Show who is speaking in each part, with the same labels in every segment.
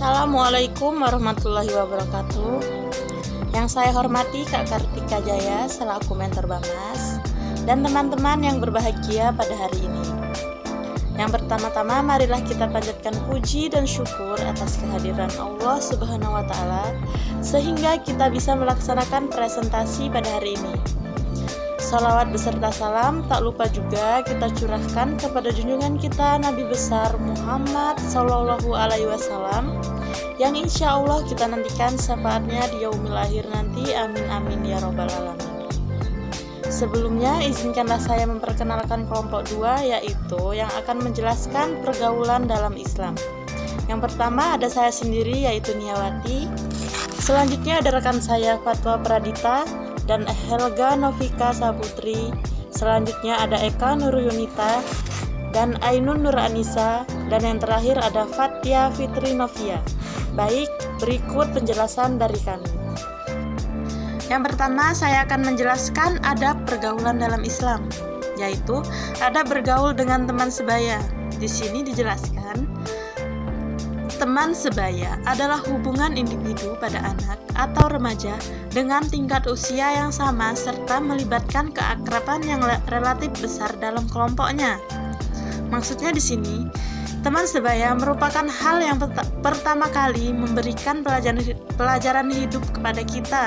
Speaker 1: Assalamualaikum warahmatullahi wabarakatuh. Yang saya hormati Kak Kartika Jaya selaku mentor Bamas dan teman-teman yang berbahagia pada hari ini. Yang pertama-tama marilah kita panjatkan puji dan syukur atas kehadiran Allah Subhanahu wa taala sehingga kita bisa melaksanakan presentasi pada hari ini. Salawat beserta salam tak lupa juga kita curahkan kepada junjungan kita Nabi besar Muhammad Sallallahu Alaihi Wasallam yang insya Allah kita nantikan syafaatnya di yaumil akhir nanti. Amin amin ya robbal alamin. Sebelumnya izinkanlah saya memperkenalkan kelompok 2, yaitu yang akan menjelaskan pergaulan dalam Islam. Yang pertama ada saya sendiri, yaitu Niawati. Selanjutnya ada rekan saya Fatwa Pradita dan Helga Novika Saputri. Selanjutnya ada Eka Nuruyunita dan Ainun Nur Anissa, dan yang terakhir ada Fatia Fitri Novia. Baik, berikut penjelasan dari kami. Yang pertama saya akan menjelaskan adab pergaulan dalam Islam, yaitu adab bergaul dengan teman sebaya. Di sini dijelaskan teman sebaya adalah hubungan individu pada anak atau remaja dengan tingkat usia yang sama serta melibatkan keakraban yang relatif besar dalam kelompoknya. Maksudnya di sini, teman sebaya merupakan hal yang pertama kali memberikan pelajaran hidup kepada kita.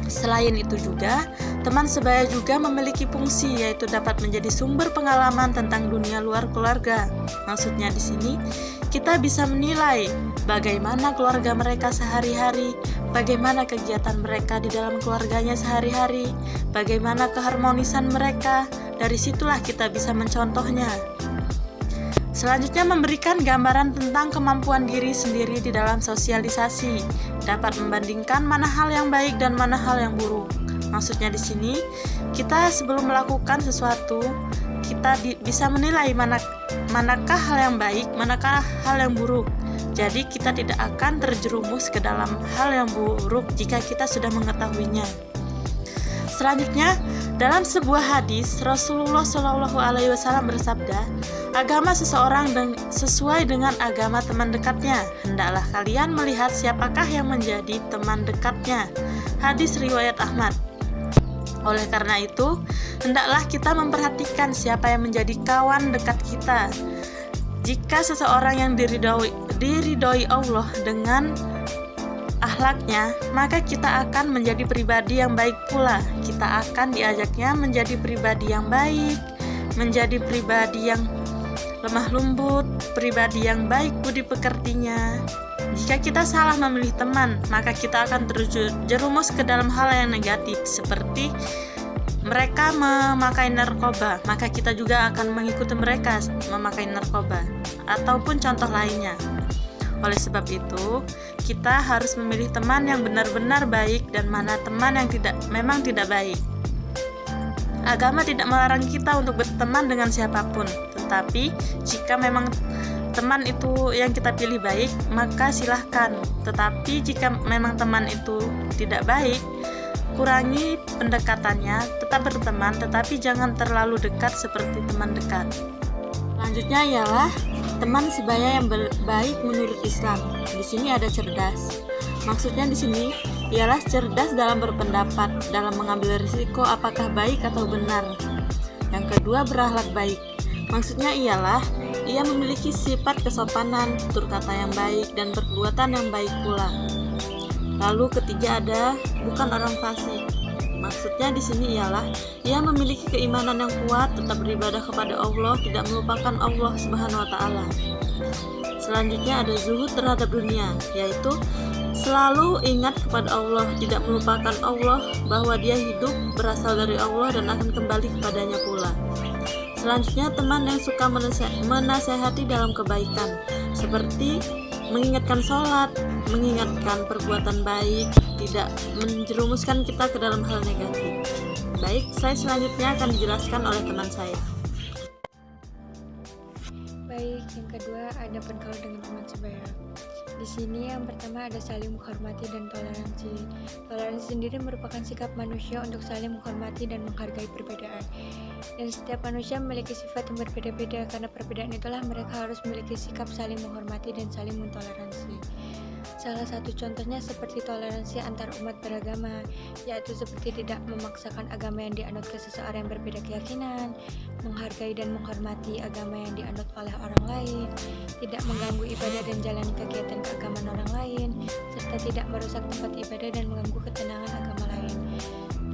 Speaker 1: Selain itu juga, teman sebaya juga memiliki fungsi, yaitu dapat menjadi sumber pengalaman tentang dunia luar keluarga. Maksudnya di sini, kita bisa menilai bagaimana keluarga mereka sehari-hari, bagaimana kegiatan mereka di dalam keluarganya sehari-hari, bagaimana keharmonisan mereka. Dari situlah kita bisa mencontohnya. Selanjutnya memberikan gambaran tentang kemampuan diri sendiri di dalam sosialisasi, dapat membandingkan mana hal yang baik dan mana hal yang buruk. Maksudnya di sini, kita sebelum melakukan sesuatu, kita bisa menilai manakah hal yang baik, manakah hal yang buruk. Jadi kita tidak akan terjerumus ke dalam hal yang buruk jika kita sudah mengetahuinya. Selanjutnya, dalam sebuah hadis, Rasulullah Shallallahu Alaihi Wasallam bersabda, agama seseorang sesuai dengan agama teman dekatnya. Hendaklah kalian melihat siapakah yang menjadi teman dekatnya. Hadis riwayat Ahmad. Oleh karena itu, hendaklah kita memperhatikan siapa yang menjadi kawan dekat kita. Jika seseorang yang diridhoi Allah dengan akhlaknya, maka kita akan menjadi pribadi yang baik pula. Kita akan diajaknya menjadi pribadi yang baik, menjadi pribadi yang lemah lembut, pribadi yang baik budi pekertinya. Jika kita salah memilih teman, maka kita akan terjerumus ke dalam hal yang negatif, seperti mereka memakai narkoba, maka kita juga akan mengikuti mereka memakai narkoba, ataupun contoh lainnya. Oleh sebab itu, kita harus memilih teman yang benar-benar baik dan mana teman yang memang tidak baik. Agama tidak melarang kita untuk berteman dengan siapapun, tetapi jika memang teman itu yang kita pilih baik, maka silahkan. Tetapi jika memang teman itu tidak baik, kurangi pendekatannya, tetap berteman, tetapi jangan terlalu dekat seperti teman dekat. Selanjutnya ialah teman sebaya yang baik menurut Islam. Di sini ada cerdas. Maksudnya di sini ialah cerdas dalam berpendapat, dalam mengambil risiko apakah baik atau benar. Yang kedua, berakhlak baik. Maksudnya ialah ia memiliki sifat kesopanan, tutur kata yang baik, dan perbuatan yang baik pula. Lalu ketiga ada bukan orang fasik. Maksudnya di sini ialah ia memiliki keimanan yang kuat, tetap beribadah kepada Allah, tidak melupakan Allah Subhanahu wa taala. Selanjutnya ada zuhud terhadap dunia, yaitu selalu ingat kepada Allah, tidak melupakan Allah, bahwa dia hidup berasal dari Allah dan akan kembali kepadanya pula. Selanjutnya teman yang suka menasehati dalam kebaikan, seperti mengingatkan sholat, mengingatkan perbuatan baik, tidak menjerumuskan kita ke dalam hal negatif. Baik, slide selanjutnya akan dijelaskan oleh teman saya.
Speaker 2: Baik, yang kedua ada bergaul dengan teman sebaya. Di sini yang pertama ada saling menghormati dan toleransi. Toleransi sendiri merupakan sikap manusia untuk saling menghormati dan menghargai perbedaan. Dan setiap manusia memiliki sifat yang berbeda-beda, karena perbedaan itulah mereka harus memiliki sikap saling menghormati dan saling mentoleransi. Salah satu contohnya seperti toleransi antar umat beragama, yaitu seperti tidak memaksakan agama yang dianut ke seseorang yang berbeda keyakinan, menghargai dan menghormati agama yang dianut oleh orang lain, tidak mengganggu ibadah dan jalani kegiatan keagamaan orang lain, serta tidak merusak tempat ibadah dan mengganggu ketenangan agama lain.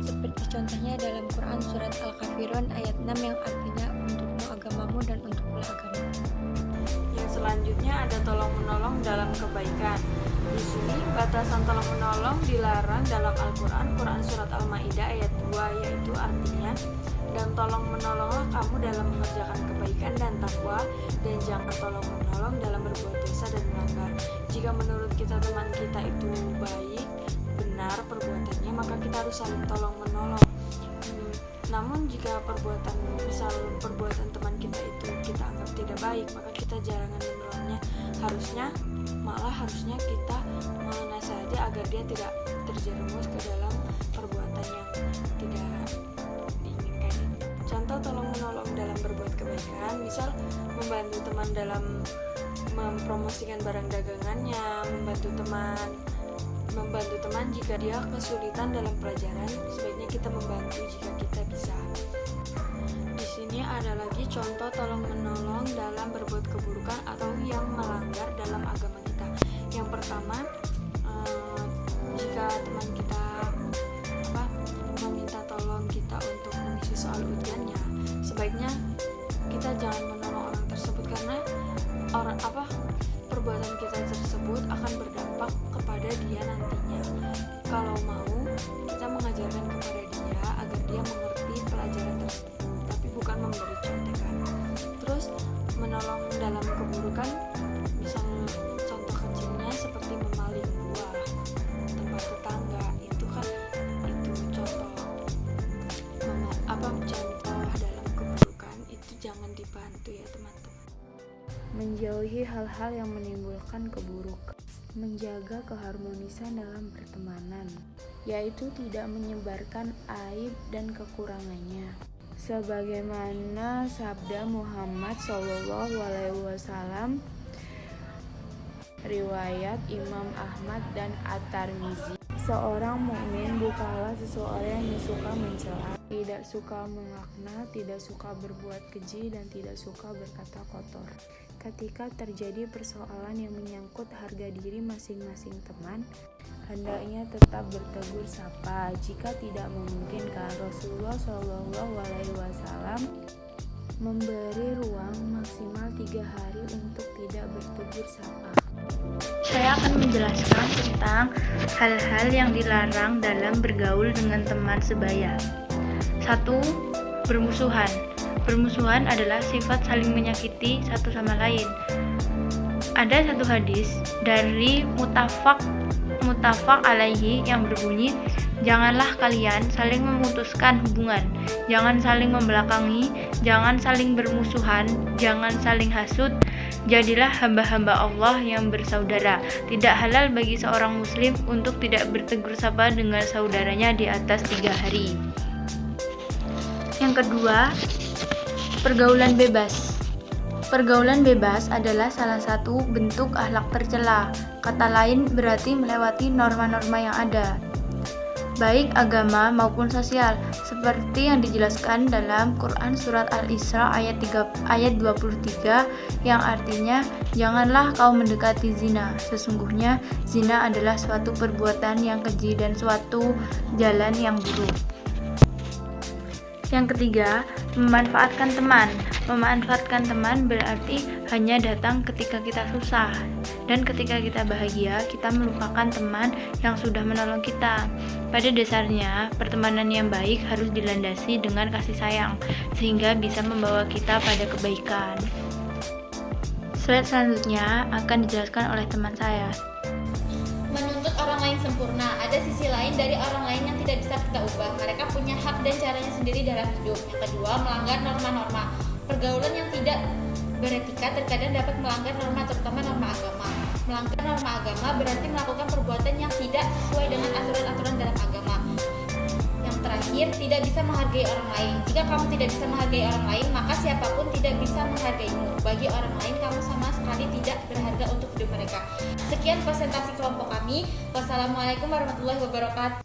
Speaker 2: Seperti contohnya dalam Quran surat Al-Kafirun ayat 6 yang artinya untukmu agamamu dan untuk pula agamamu.
Speaker 1: Yang selanjutnya ada tolong-menolong dalam kebaikan. Di sini batasan tolong-menolong dilarang dalam Al-Quran, Quran surat Al-Maidah ayat 2, yaitu artinya, dan tolong-menolonglah kamu dalam mengerjakan kebaikan dan takwa, dan jangan tolong-menolong dalam berbuat dosa dan melanggar. Jika menurut kita teman kita itu baik, benar perbuatannya, maka kita harus saling tolong-menolong. Namun jika misal perbuatan teman kita itu kita anggap tidak baik, maka kita jangan menolongnya. Harusnya kita menasihati agar dia tidak terjerumus ke dalam perbuatan yang tidak diinginkan. Contoh tolong menolong dalam berbuat kebaikan, misal membantu teman dalam mempromosikan barang dagangannya, membantu teman jika dia kesulitan dalam pelajaran, sebaiknya kita membantu jika kita bisa. Di sini ada lagi contoh tolong menolong dalam berbuat keburukan atau yang melanggar dalam agama kita. Yang pertama, jika teman kita meminta tolong kita untuk mengisi soal ujiannya, sebaiknya kita jangan menolong orang tersebut karena perbuatan kita tersebut akan berdampak kepada dia nantinya. Kalau mau, kita mengajarkan kepada dia agar dia mengerti pelajaran tersebut, tapi bukan memberi contekan. Terus menolong dalam keburukan, misal contoh kecilnya seperti memaling buah tempat tetangga, itu contoh dalam keburukan, itu jangan dibantu ya teman-teman.
Speaker 3: Menjauhi hal-hal yang menimbulkan keburukan, menjaga keharmonisan dalam pertemanan, yaitu tidak menyebarkan aib dan kekurangannya. Sebagaimana sabda Muhammad SAW, riwayat Imam Ahmad dan At-Tirmizi, seorang mukmin bukanlah seseorang yang suka mencela, tidak suka melaknat, tidak suka berbuat keji, dan tidak suka berkata kotor. Ketika terjadi persoalan yang menyangkut harga diri masing-masing teman, hendaknya tetap bertegur sapa. Jika tidak memungkinkan, Rasulullah SAW memberi ruang maksimal 3 hari untuk tidak bertegur sapa.
Speaker 4: Saya akan menjelaskan tentang hal-hal yang dilarang dalam bergaul dengan teman sebaya. 1. Bermusuhan. Bermusuhan adalah sifat saling menyakiti satu sama lain. Ada satu hadis dari Muttafaq alaihi yang berbunyi, janganlah kalian saling memutuskan hubungan, jangan saling membelakangi, jangan saling bermusuhan, jangan saling hasud, jadilah hamba-hamba Allah yang bersaudara. Tidak halal bagi seorang muslim untuk tidak bertegur sapa dengan saudaranya di atas 3 hari. Yang kedua, pergaulan bebas. Pergaulan bebas adalah salah satu bentuk akhlak tercela. Kata lain berarti melewati norma-norma yang ada, baik agama maupun sosial, seperti yang dijelaskan dalam Quran surat Al-Isra ayat 23 yang artinya, janganlah kau mendekati zina, sesungguhnya zina adalah suatu perbuatan yang keji dan suatu jalan yang buruk. Yang ketiga, memanfaatkan teman. Memanfaatkan teman berarti hanya datang ketika kita susah, dan ketika kita bahagia, kita melupakan teman yang sudah menolong kita. Pada dasarnya, pertemanan yang baik harus dilandasi dengan kasih sayang, sehingga bisa membawa kita pada kebaikan. Slide selanjutnya akan dijelaskan oleh teman saya.
Speaker 5: Menuntut orang lain sempurna. Ada sisi lain dari orang lain yang tidak bisa kita ubah. Mereka punya hak dan caranya sendiri dalam hidup. Yang kedua, melanggar norma-norma. Pergaulan yang tidak beretika terkadang dapat melanggar norma, terutama norma agama. Melanggar norma agama berarti melakukan perbuatan yang tidak sesuai dengan aturan-aturan dalam agama. Yang terakhir, tidak bisa menghargai orang lain. Jika kamu tidak bisa menghargai orang lain, maka siapapun tidak bisa menghargaimu. Bagi orang lain, kamu sama sekali tidak berharga untuk hidup mereka. Sekian presentasi kelompok kami. Wassalamualaikum warahmatullahi wabarakatuh.